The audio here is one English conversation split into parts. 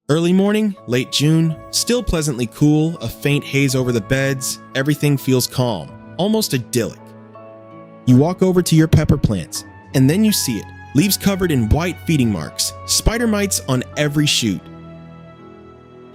Early morning, late June, still pleasantly cool, a faint haze over the beds, everything feels calm, almost idyllic. You walk over to your pepper plants, and then you see it, leaves covered in white feeding marks, spider mites on every shoot.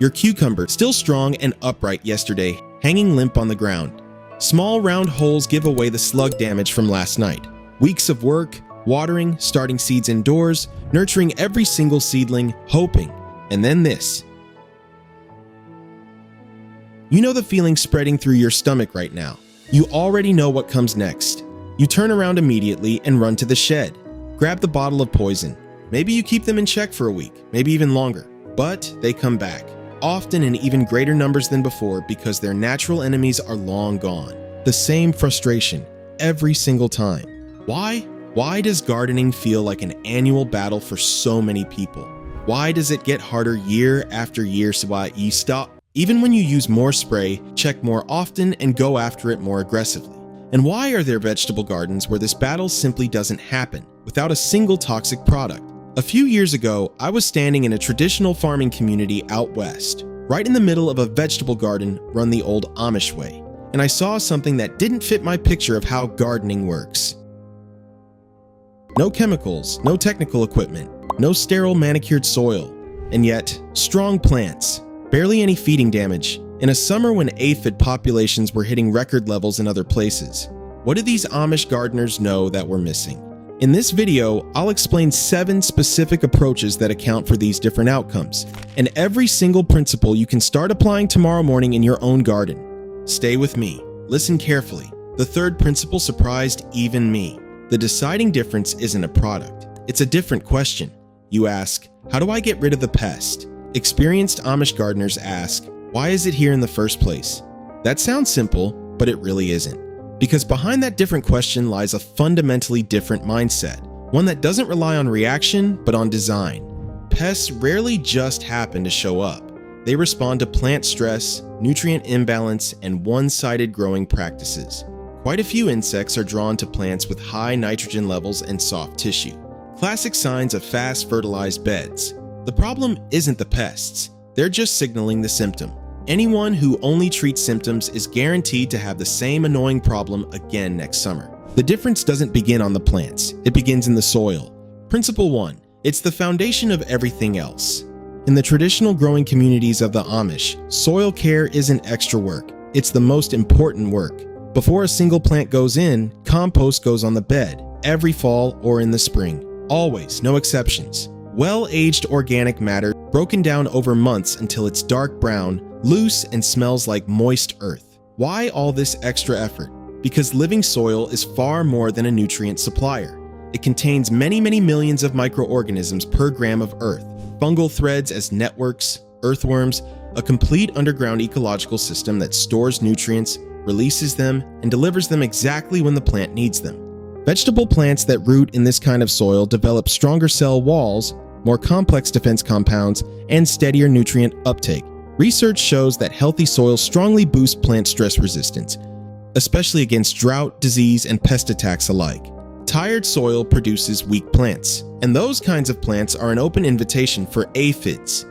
Your cucumber, still strong and upright yesterday, hanging limp on the ground. Small round holes give away the slug damage from last night. Weeks of work, watering, starting seeds indoors, nurturing every single seedling, hoping, and then this. You know the feeling spreading through your stomach right now. You already know what comes next. You turn around immediately and run to the shed. Grab the bottle of poison. Maybe you keep them in check for a week, maybe even longer. But they come back, often in even greater numbers than before because their natural enemies are long gone. The same frustration, every single time. Why? Why does gardening feel like an annual battle for so many people? Why does it get harder year after year? So why you stop? Even when you use more spray, check more often, and go after it more aggressively. And why are there vegetable gardens where this battle simply doesn't happen, without a single toxic product? A few years ago, I was standing in a traditional farming community out west, right in the middle of a vegetable garden run the old Amish way, and I saw something that didn't fit my picture of how gardening works. No chemicals, no technical equipment, no sterile manicured soil, and yet, strong plants, barely any feeding damage, in a summer when aphid populations were hitting record levels in other places. What do these Amish gardeners know that we're missing? In this video, I'll explain 7 specific approaches that account for these different outcomes, and every single principle you can start applying tomorrow morning in your own garden. Stay with me. Listen carefully. The third principle surprised even me. The deciding difference isn't a product. It's a different question. You ask, how do I get rid of the pest? Experienced Amish gardeners ask, why is it here in the first place? That sounds simple, but it really isn't. Because behind that different question lies a fundamentally different mindset, one that doesn't rely on reaction, but on design. Pests rarely just happen to show up. They respond to plant stress, nutrient imbalance, and one-sided growing practices. Quite a few insects are drawn to plants with high nitrogen levels and soft tissue. Classic signs of fast fertilized beds. The problem isn't the pests. They're just signaling the symptom. Anyone who only treats symptoms is guaranteed to have the same annoying problem again next summer. The difference doesn't begin on the plants. It begins in the soil. Principle 1. It's the foundation of everything else. In the traditional growing communities of the Amish, soil care isn't extra work. It's the most important work. Before a single plant goes in, compost goes on the bed, every fall or in the spring. Always, no exceptions. Well-aged organic matter broken down over months until it's dark brown, loose, and smells like moist earth. Why all this extra effort? Because living soil is far more than a nutrient supplier. It contains many millions of microorganisms per gram of earth, fungal threads as networks, earthworms, a complete underground ecological system that stores nutrients, releases them, and delivers them exactly when the plant needs them. Vegetable plants that root in this kind of soil develop stronger cell walls, more complex defense compounds, and steadier nutrient uptake. Research shows that healthy soil strongly boosts plant stress resistance, especially against drought, disease, and pest attacks alike. Tired soil produces weak plants, and those kinds of plants are an open invitation for aphids.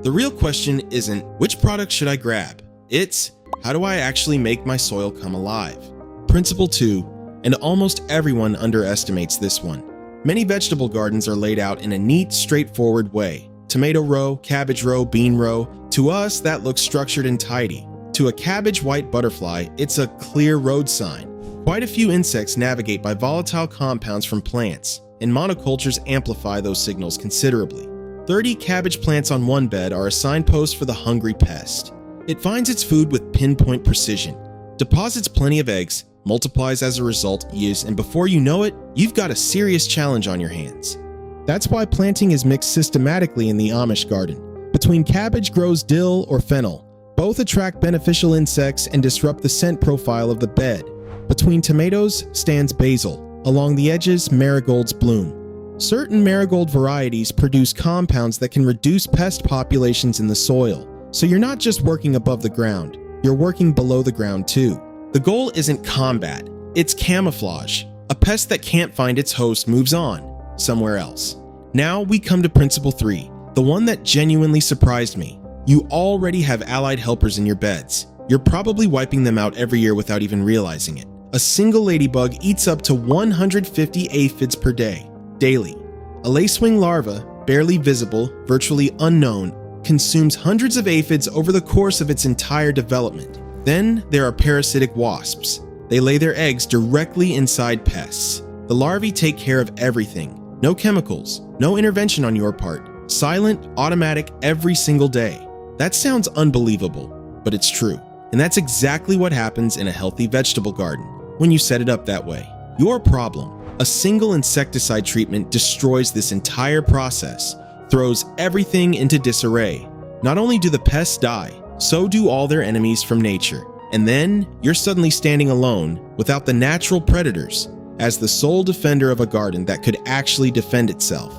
The real question isn't, which product should I grab? It's, how do I actually make my soil come alive? Principle 2, and almost everyone underestimates this one. Many vegetable gardens are laid out in a neat, straightforward way. Tomato row, cabbage row, bean row. To us, that looks structured and tidy. To a cabbage white butterfly, it's a clear road sign. Quite a few insects navigate by volatile compounds from plants, and monocultures amplify those signals considerably. 30 cabbage plants on one bed are a signpost for the hungry pest. It finds its food with pinpoint precision, deposits plenty of eggs, multiplies as a result, and before you know it, you've got a serious challenge on your hands. That's why planting is mixed systematically in the Amish garden. Between cabbage grows dill or fennel. Both attract beneficial insects and disrupt the scent profile of the bed. Between tomatoes stands basil. Along the edges, marigolds bloom. Certain marigold varieties produce compounds that can reduce pest populations in the soil. So you're not just working above the ground, you're working below the ground too. The goal isn't combat, it's camouflage. A pest that can't find its host moves on, somewhere else. Now we come to principle 3, the one that genuinely surprised me. You already have allied helpers in your beds. You're probably wiping them out every year without even realizing it. A single ladybug eats up to 150 aphids per day, daily. A lacewing larva, barely visible, virtually unknown, consumes hundreds of aphids over the course of its entire development. Then there are parasitic wasps. They lay their eggs directly inside pests. The larvae take care of everything. No chemicals, no intervention on your part. Silent, automatic, every single day. That sounds unbelievable, but it's true. And that's exactly what happens in a healthy vegetable garden when you set it up that way. Your problem, a single insecticide treatment destroys this entire process, throws everything into disarray. Not only do the pests die, so do all their enemies from nature. And then you're suddenly standing alone without the natural predators as the sole defender of a garden that could actually defend itself.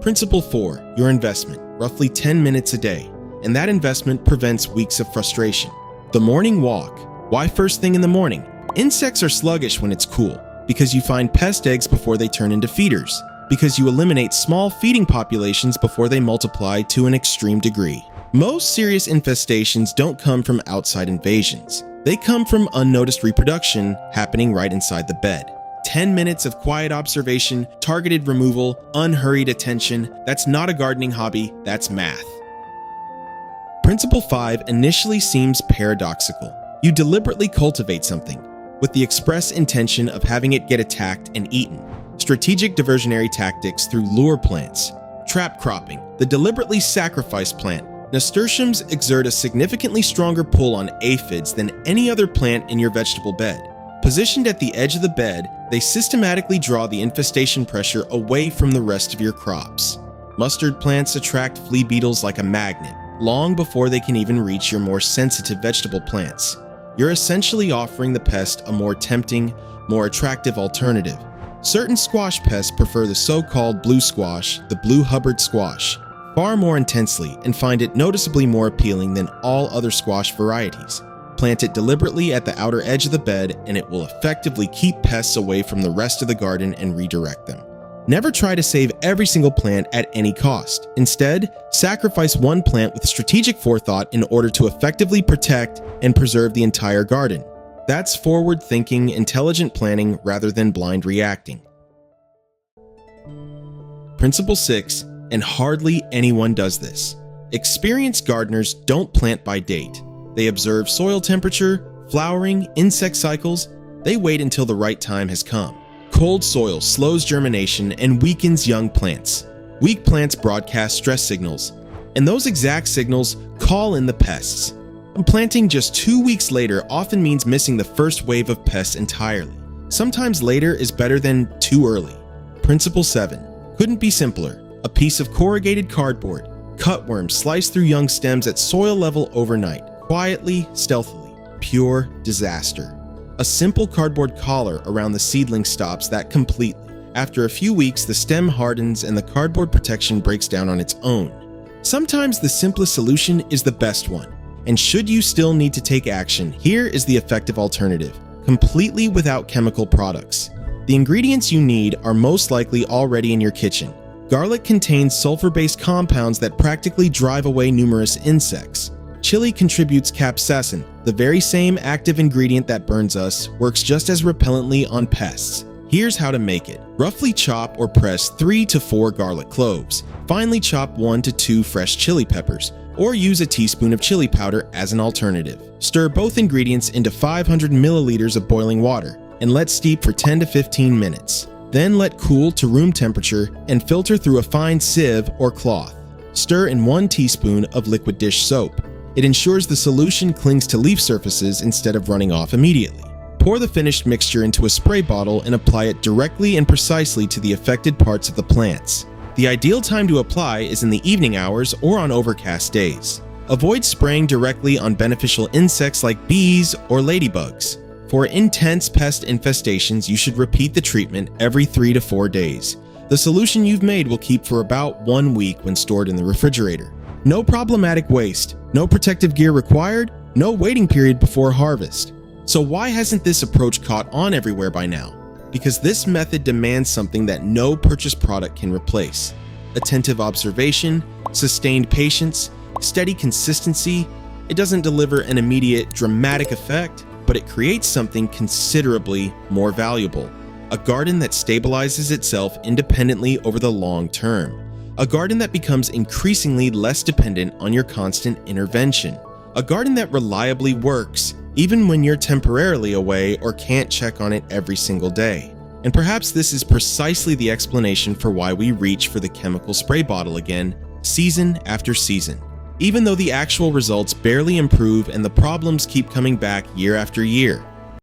Principle 4, your investment, roughly 10 minutes a day. And that investment prevents weeks of frustration. The morning walk. Why first thing in the morning? Insects are sluggish when it's cool, because you find pest eggs before they turn into feeders, because you eliminate small feeding populations before they multiply to an extreme degree. Most serious infestations don't come from outside invasions. They come from unnoticed reproduction happening right inside the bed. 10 minutes of quiet observation, targeted removal, unhurried attention. That's not a gardening hobby, that's math. Principle 5 initially seems paradoxical. You deliberately cultivate something with the express intention of having it get attacked and eaten. Strategic diversionary tactics through lure plants. Trap cropping, the deliberately sacrificed plant. Nasturtiums exert a significantly stronger pull on aphids than any other plant in your vegetable bed. Positioned at the edge of the bed, they systematically draw the infestation pressure away from the rest of your crops. Mustard plants attract flea beetles like a magnet, long before they can even reach your more sensitive vegetable plants. You're essentially offering the pest a more tempting, more attractive alternative. Certain squash pests prefer the so-called blue squash, the blue Hubbard squash, far more intensely and find it noticeably more appealing than all other squash varieties. Plant it deliberately at the outer edge of the bed and it will effectively keep pests away from the rest of the garden and redirect them. Never try to save every single plant at any cost. Instead, sacrifice one plant with strategic forethought in order to effectively protect and preserve the entire garden. That's forward-thinking, intelligent planning rather than blind reacting. Principle 6, and hardly anyone does this. Experienced gardeners don't plant by date. They observe soil temperature, flowering, insect cycles. They wait until the right time has come. Cold soil slows germination and weakens young plants. Weak plants broadcast stress signals, and those exact signals call in the pests. Planting just 2 weeks later often means missing the first wave of pests entirely. Sometimes later is better than too early. Principle 7. Couldn't be simpler. A piece of corrugated cardboard. Cutworms slice through young stems at soil level overnight. Quietly, stealthily. Pure disaster. A simple cardboard collar around the seedling stops that completely. After a few weeks, the stem hardens and the cardboard protection breaks down on its own. Sometimes the simplest solution is the best one. And should you still need to take action, here is the effective alternative, completely without chemical products. The ingredients you need are most likely already in your kitchen. Garlic contains sulfur-based compounds that practically drive away numerous insects. Chili contributes capsaicin, the very same active ingredient that burns us, works just as repellently on pests. Here's how to make it. Roughly chop or press 3 to 4 garlic cloves. Finely chop 1 to 2 fresh chili peppers, or use a teaspoon of chili powder as an alternative. Stir both ingredients into 500 milliliters of boiling water and let steep for 10 to 15 minutes. Then let cool to room temperature and filter through a fine sieve or cloth. Stir in 1 teaspoon of liquid dish soap. It ensures the solution clings to leaf surfaces instead of running off immediately. Pour the finished mixture into a spray bottle and apply it directly and precisely to the affected parts of the plants. The ideal time to apply is in the evening hours or on overcast days. Avoid spraying directly on beneficial insects like bees or ladybugs. For intense pest infestations, you should repeat the treatment every 3 to 4 days. The solution you've made will keep for about 1 week when stored in the refrigerator. No problematic waste, no protective gear required, no waiting period before harvest. So why hasn't this approach caught on everywhere by now? Because this method demands something that no purchased product can replace: attentive observation, sustained patience, steady consistency. It doesn't deliver an immediate dramatic effect, but it creates something considerably more valuable. A garden that stabilizes itself independently over the long term. A garden that becomes increasingly less dependent on your constant intervention. A garden that reliably works even when you're temporarily away or can't check on it every single day. And perhaps this is precisely the explanation for why we reach for the chemical spray bottle again, season after season. Even though the actual results barely improve and the problems keep coming back year after year.